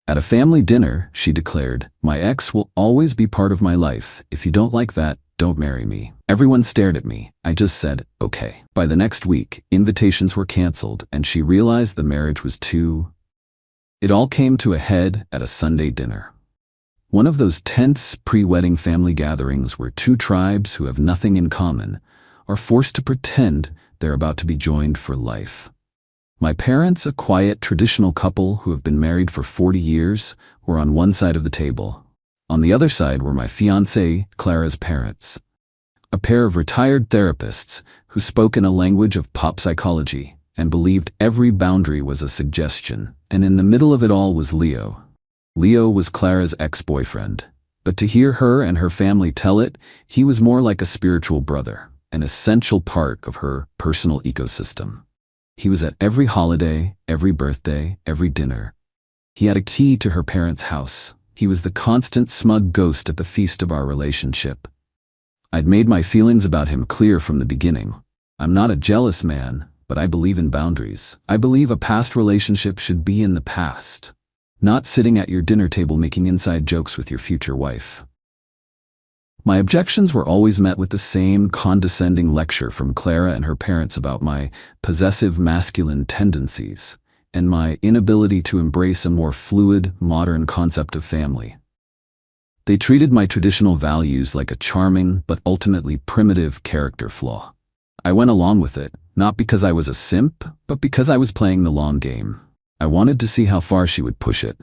At a family dinner, she declared, "My ex will always be part of my life. If you don't like that, don't marry me." Everyone stared at me. I just said, okay. By the next week, invitations were canceled, and she realized the marriage was too... It all came to a head at a Sunday dinner. One of those tense pre-wedding family gatherings where two tribes who have nothing in common are forced to pretend they're about to be joined for life. My parents, a quiet, traditional couple who have been married for 40 years, were on one side of the table. On the other side were my fiancée, Clara's parents, a pair of retired therapists who spoke in a language of pop psychology and believed every boundary was a suggestion. And in the middle of it all was Leo. Leo was Clara's ex-boyfriend, but to hear her and her family tell it, he was more like a spiritual brother, an essential part of her personal ecosystem. He was at every holiday, every birthday, every dinner. He had a key to her parents' house. He was the constant smug ghost at the feast of our relationship. I'd made my feelings about him clear from the beginning. I'm not a jealous man, but I believe in boundaries. I believe a past relationship should be in the past, not sitting at your dinner table making inside jokes with your future wife. My objections were always met with the same condescending lecture from Clara and her parents about my possessive masculine tendencies and my inability to embrace a more fluid, modern concept of family. They treated my traditional values like a charming but ultimately primitive character flaw. I went along with it, not because I was a simp, but because I was playing the long game. I wanted to see how far she would push it.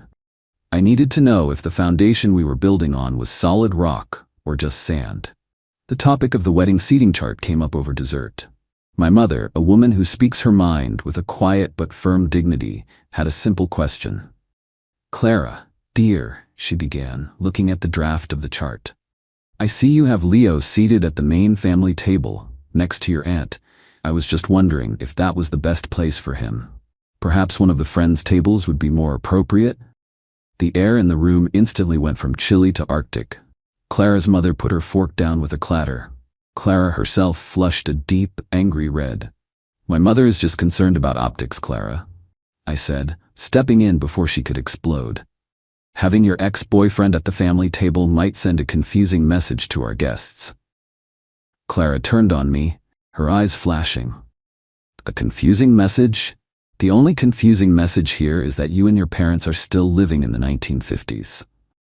I needed to know if the foundation we were building on was solid rock or just sand. The topic of the wedding seating chart came up over dessert. My mother, a woman who speaks her mind with a quiet but firm dignity, had a simple question. "Clara, dear," she began, looking at the draft of the chart. "I see you have Leo seated at the main family table, next to your aunt. I was just wondering if that was the best place for him. Perhaps one of the friends' tables would be more appropriate?" The air in the room instantly went from chilly to arctic. Clara's mother put her fork down with a clatter. Clara herself flushed a deep, angry red. "My mother is just concerned about optics, Clara," I said, stepping in before she could explode. "Having your ex-boyfriend at the family table might send a confusing message to our guests." Clara turned on me, her eyes flashing. "A confusing message? The only confusing message here is that you and your parents are still living in the 1950s.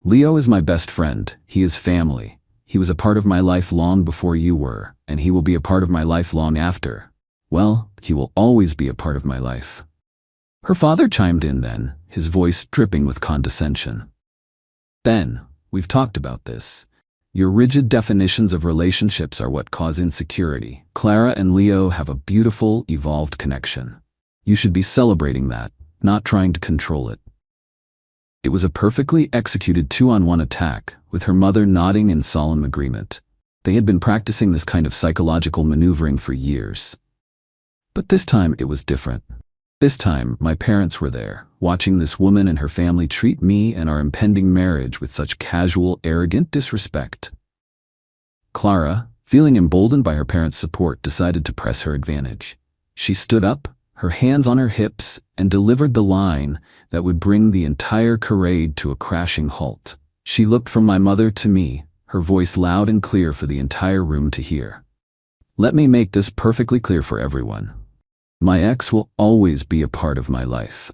Leo is my best friend. He is family. He was a part of my life long before you were, and he will be a part of my life long after. Well, he will always be a part of my life." Her father chimed in then, his voice dripping with condescension. "Ben, we've talked about this. Your rigid definitions of relationships are what cause insecurity. Clara and Leo have a beautiful, evolved connection. You should be celebrating that, not trying to control it." It was a perfectly executed 2-on-1 attack, with her mother nodding in solemn agreement. They had been practicing this kind of psychological maneuvering for years. But this time it was different. This time, my parents were there, watching this woman and her family treat me and our impending marriage with such casual, arrogant disrespect. Clara, feeling emboldened by her parents' support, decided to press her advantage. She stood up, her hands on her hips, and delivered the line that would bring the entire charade to a crashing halt. She looked from my mother to me, her voice loud and clear for the entire room to hear. "Let me make this perfectly clear for everyone. My ex will always be a part of my life.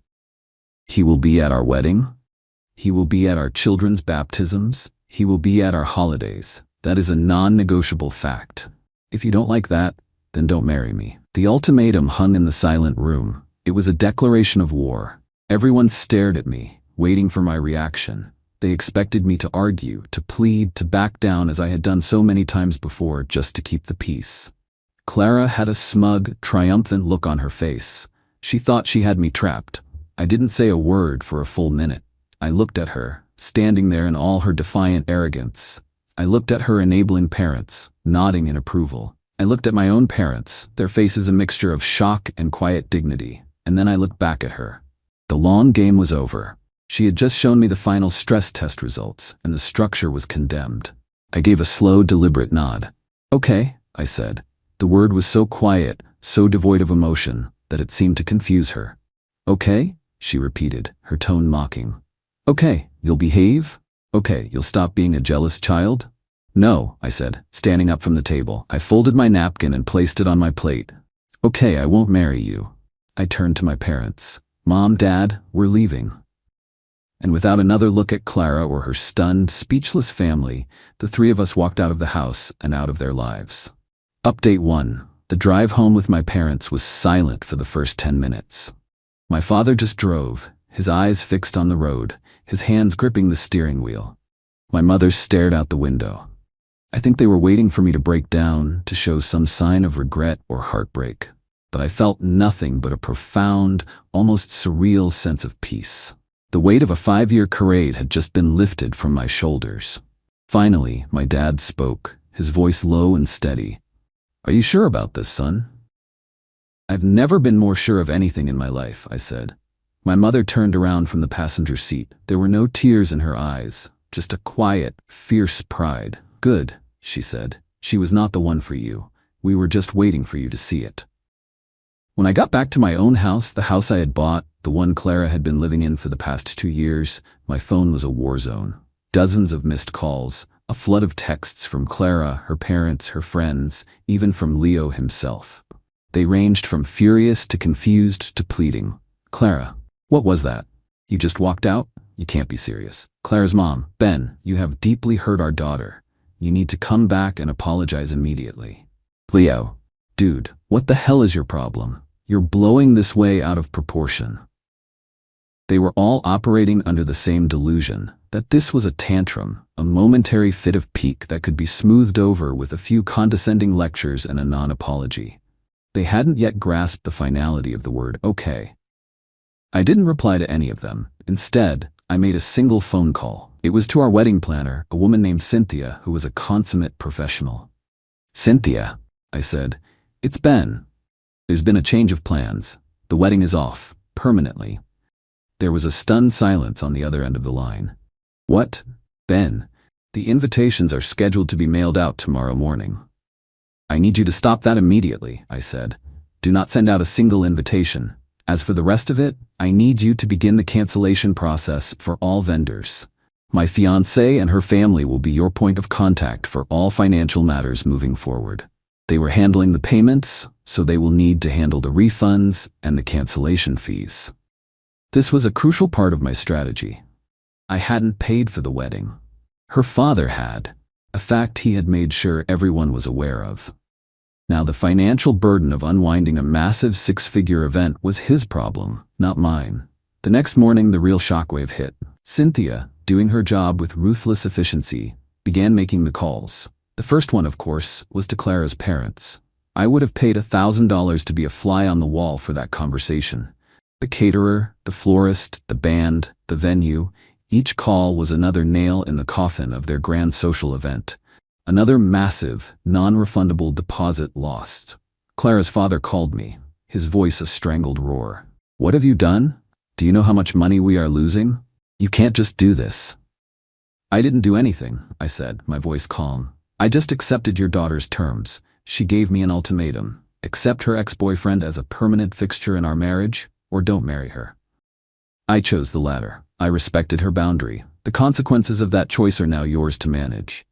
He will be at our wedding. He will be at our children's baptisms. He will be at our holidays. That is a non-negotiable fact. If you don't like that, then don't marry me." The ultimatum hung in the silent room. It was a declaration of war. Everyone stared at me, waiting for my reaction. They expected me to argue, to plead, to back down as I had done so many times before, just to keep the peace. Clara had a smug, triumphant look on her face. She thought she had me trapped. I didn't say a word for a full minute. I looked at her, standing there in all her defiant arrogance. I looked at her enabling parents, nodding in approval. I looked at my own parents, their faces a mixture of shock and quiet dignity, and then I looked back at her. The long game was over. She had just shown me the final stress test results, and the structure was condemned. I gave a slow, deliberate nod. "Okay," I said. The word was so quiet, so devoid of emotion, that it seemed to confuse her. "Okay?" she repeated, her tone mocking. Okay, you'll behave? Okay, you'll stop being a jealous child? No, I said, standing up from the table. I folded my napkin and placed it on my plate. Okay, I won't marry you. I turned to my parents. Mom, Dad, we're leaving. And without another look at Clara or her stunned, speechless family, the three of us walked out of the house and out of their lives. Update 1. The drive home with my parents was silent for the first 10 minutes. My father just drove, his eyes fixed on the road, his hands gripping the steering wheel. My mother stared out the window. I think they were waiting for me to break down, to show some sign of regret or heartbreak. But I felt nothing but a profound, almost surreal sense of peace. The weight of a 5-year charade had just been lifted from my shoulders. Finally, my dad spoke, his voice low and steady. Are you sure about this, son? I've never been more sure of anything in my life, I said. My mother turned around from the passenger seat. There were no tears in her eyes, just a quiet, fierce pride. Good, she said. She was not the one for you. We were just waiting for you to see it. When I got back to my own house, the house I had bought, the one Clara had been living in for the past 2 years, my phone was a war zone. Dozens of missed calls, a flood of texts from Clara, her parents, her friends, even from Leo himself. They ranged from furious to confused to pleading. Clara, what was that? You just walked out? You can't be serious. Clara's mom, Ben, you have deeply hurt our daughter. You need to come back and apologize immediately. Leo, dude, what the hell is your problem? You're blowing this way out of proportion. They were all operating under the same delusion, that this was a tantrum, a momentary fit of pique that could be smoothed over with a few condescending lectures and a non-apology. They hadn't yet grasped the finality of the word okay. I didn't reply to any of them. Instead, I made a single phone call. It was to our wedding planner, a woman named Cynthia, who was a consummate professional. Cynthia, I said, it's Ben. There's been a change of plans. The wedding is off, permanently. There was a stunned silence on the other end of the line. What? Ben, the invitations are scheduled to be mailed out tomorrow morning. I need you to stop that immediately, I said. Do not send out a single invitation. As for the rest of it, I need you to begin the cancellation process for all vendors. My fiancée and her family will be your point of contact for all financial matters moving forward. They were handling the payments, so they will need to handle the refunds and the cancellation fees. This was a crucial part of my strategy. I hadn't paid for the wedding. Her father had, a fact he had made sure everyone was aware of. Now the financial burden of unwinding a massive 6-figure event was his problem, not mine. The next morning, the real shockwave hit. Cynthia, doing her job with ruthless efficiency, began making the calls. The first one, of course, was to Clara's parents. I would have paid $1,000 to be a fly on the wall for that conversation. The caterer, the florist, the band, the venue, each call was another nail in the coffin of their grand social event. Another massive, non-refundable deposit lost. Clara's father called me, his voice a strangled roar. What have you done? Do you know how much money we are losing? You can't just do this. I didn't do anything, I said, my voice calm. I just accepted your daughter's terms. She gave me an ultimatum. Accept her ex-boyfriend as a permanent fixture in our marriage, or don't marry her. I chose the latter. I respected her boundary. The consequences of that choice are now yours to manage.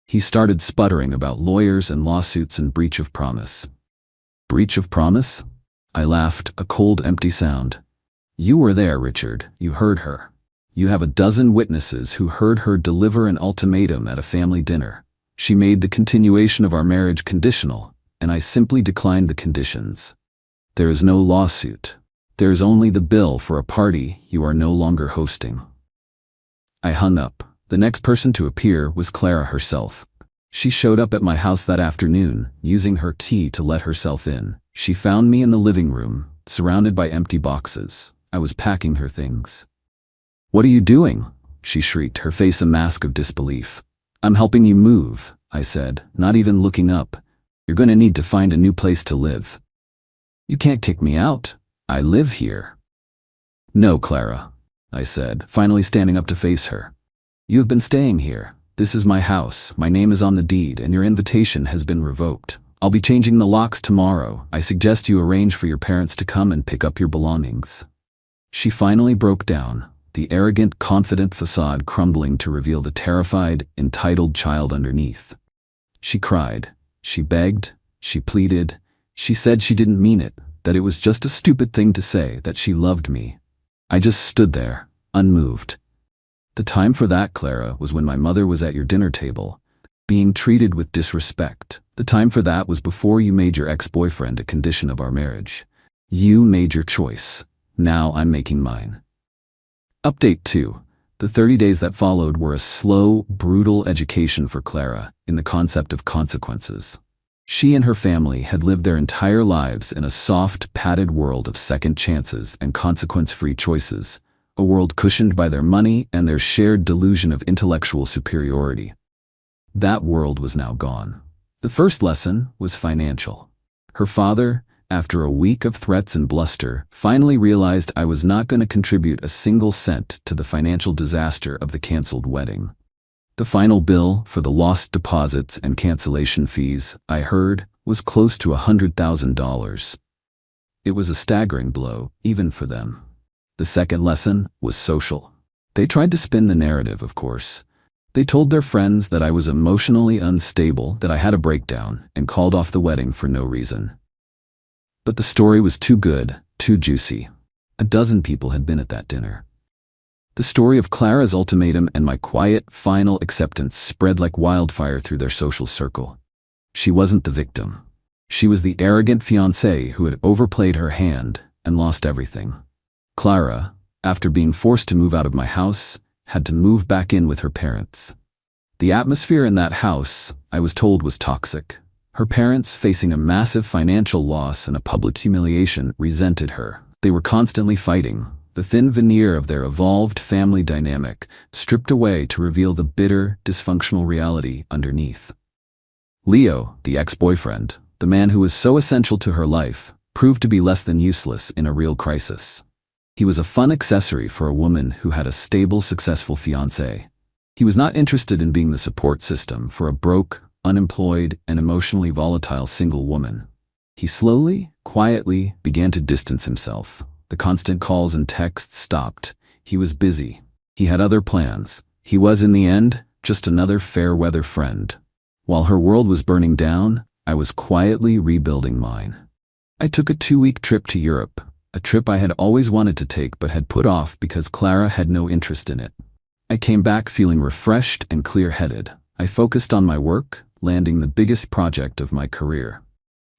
He started sputtering about lawyers and lawsuits and breach of promise. Breach of promise? I laughed, a cold, empty sound. You were there, Richard. You heard her. You have a dozen witnesses who heard her deliver an ultimatum at a family dinner. She made the continuation of our marriage conditional, and I simply declined the conditions. There is no lawsuit. There is only the bill for a party you are no longer hosting. I hung up. The next person to appear was Clara herself. She showed up at my house that afternoon, using her key to let herself in. She found me in the living room, surrounded by empty boxes. I was packing her things. What are you doing? She shrieked, her face a mask of disbelief. I'm helping you move, I said, not even looking up. You're going to need to find a new place to live. You can't kick me out. I live here. No, Clara, I said, finally standing up to face her. You have been staying here. This is my house. My name is on the deed, and your invitation has been revoked. I'll be changing the locks tomorrow. I suggest you arrange for your parents to come and pick up your belongings. She finally broke down. the arrogant, confident facade crumbling to reveal the terrified, entitled child underneath. She cried. She begged. She pleaded. She said she didn't mean it, that it was just a stupid thing to say, that she loved me. I just stood there, unmoved. The time for that, Clara, was when my mother was at your dinner table, being treated with disrespect. The time for that was before you made your ex-boyfriend a condition of our marriage. You made your choice. Now I'm making mine. Update 2. The 30 days that followed were a slow, brutal education for Clara in the concept of consequences. She and her family had lived their entire lives in a soft, padded world of second chances and consequence-free choices, a world cushioned by their money and their shared delusion of intellectual superiority. That world was now gone. The first lesson was financial. Her father, after a week of threats and bluster, finally realized I was not going to contribute a single cent to the financial disaster of the canceled wedding. The final bill for the lost deposits and cancellation fees, I heard, was close to $100,000. It was a staggering blow, even for them. The second lesson was social. They tried to spin the narrative, of course. They told their friends that I was emotionally unstable, that I had a breakdown, and called off the wedding for no reason. But the story was too good, too juicy. A dozen people had been at that dinner. The story of Clara's ultimatum and my quiet, final acceptance spread like wildfire through their social circle. She wasn't the victim. She was the arrogant fiancé who had overplayed her hand and lost everything. Clara, after being forced to move out of my house, had to move back in with her parents. The atmosphere in that house, I was told, was toxic. Her parents, facing a massive financial loss and a public humiliation, resented her. They were constantly fighting, the thin veneer of their evolved family dynamic stripped away to reveal the bitter, dysfunctional reality underneath. Leo, the ex-boyfriend, the man who was so essential to her life, proved to be less than useless in a real crisis. He was a fun accessory for a woman who had a stable, successful fiancé. He was not interested in being the support system for a broke, unemployed, and emotionally volatile single woman. He slowly, quietly began to distance himself. The constant calls and texts stopped. He was busy. He had other plans. He was, in the end, just another fair-weather friend. While her world was burning down, I was quietly rebuilding mine. I took a 2-week trip to Europe, a trip I had always wanted to take but had put off because Clara had no interest in it. I came back feeling refreshed and clear-headed. I focused on my work, landing the biggest project of my career.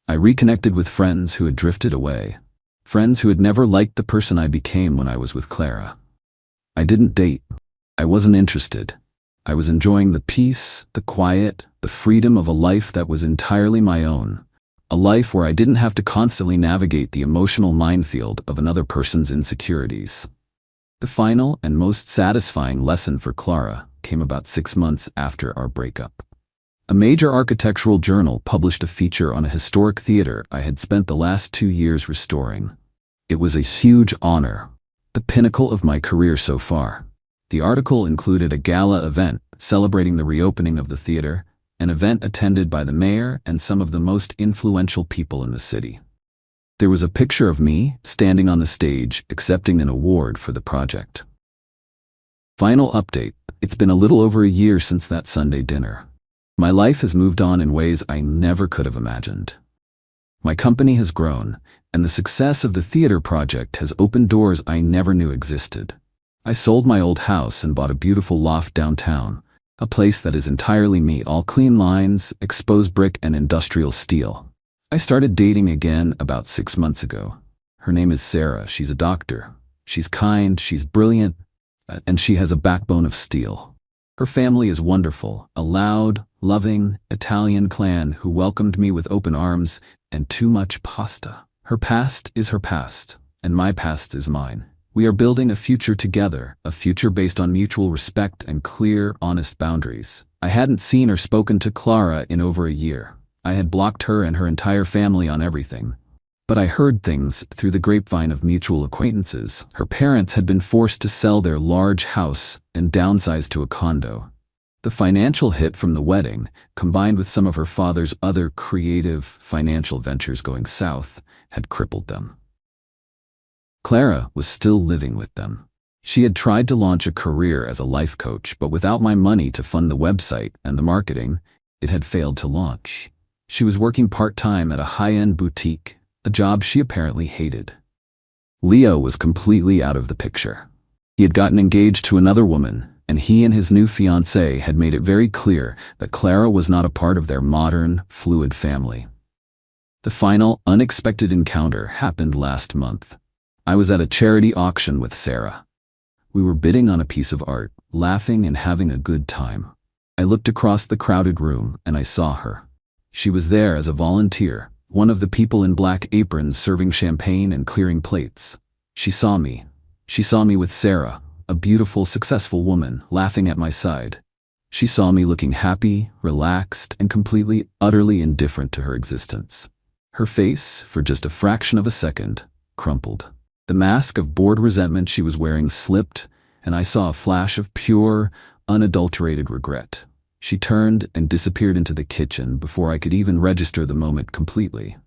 I reconnected with friends who had drifted away. Friends who had never liked the person I became when I was with Clara. I didn't date. I wasn't interested. I was enjoying the peace, the quiet, the freedom of a life that was entirely my own. A life where I didn't have to constantly navigate the emotional minefield of another person's insecurities. The final and most satisfying lesson for Clara came about 6 months after our breakup. A major architectural journal published a feature on a historic theater I had spent the last 2 years restoring. It was a huge honor, the pinnacle of my career so far. The article included a gala event celebrating the reopening of the theater, an event attended by the mayor and some of the most influential people in the city. There was a picture of me standing on the stage accepting an award for the project. Final update: it's been a little over a year since that Sunday dinner. My life has moved on in ways I never could have imagined. My company has grown, and the success of the theater project has opened doors I never knew existed. I sold my old house and bought a beautiful loft downtown, a place that is entirely me, all clean lines, exposed brick, and industrial steel. I started dating again about 6 months ago. Her name is Sarah. She's a doctor. She's kind, she's brilliant, and she has a backbone of steel. Her family is wonderful, a loud, loving, Italian clan who welcomed me with open arms and too much pasta. Her past is her past, and my past is mine. We are building a future together, a future based on mutual respect and clear, honest boundaries. I hadn't seen or spoken to Clara in over a year. I had blocked her and her entire family on everything. But I heard things through the grapevine of mutual acquaintances. Her parents had been forced to sell their large house and downsize to a condo. The financial hit from the wedding, combined with some of her father's other creative financial ventures going south, had crippled them. Clara was still living with them. She had tried to launch a career as a life coach, but without my money to fund the website and the marketing, it had failed to launch. She was working part-time at a high-end boutique, a job she apparently hated. Leo was completely out of the picture. He had gotten engaged to another woman, and he and his new fiancée had made it very clear that Clara was not a part of their modern, fluid family. The final, unexpected encounter happened last month. I was at a charity auction with Sarah. We were bidding on a piece of art, laughing and having a good time. I looked across the crowded room and I saw her. She was there as a volunteer, one of the people in black aprons serving champagne and clearing plates. She saw me. She saw me with Sarah, a beautiful, successful woman, laughing at my side. She saw me looking happy, relaxed, and completely, utterly indifferent to her existence. Her face, for just a fraction of a second, crumpled. The mask of bored resentment she was wearing slipped, and I saw a flash of pure, unadulterated regret. She turned and disappeared into the kitchen before I could even register the moment completely.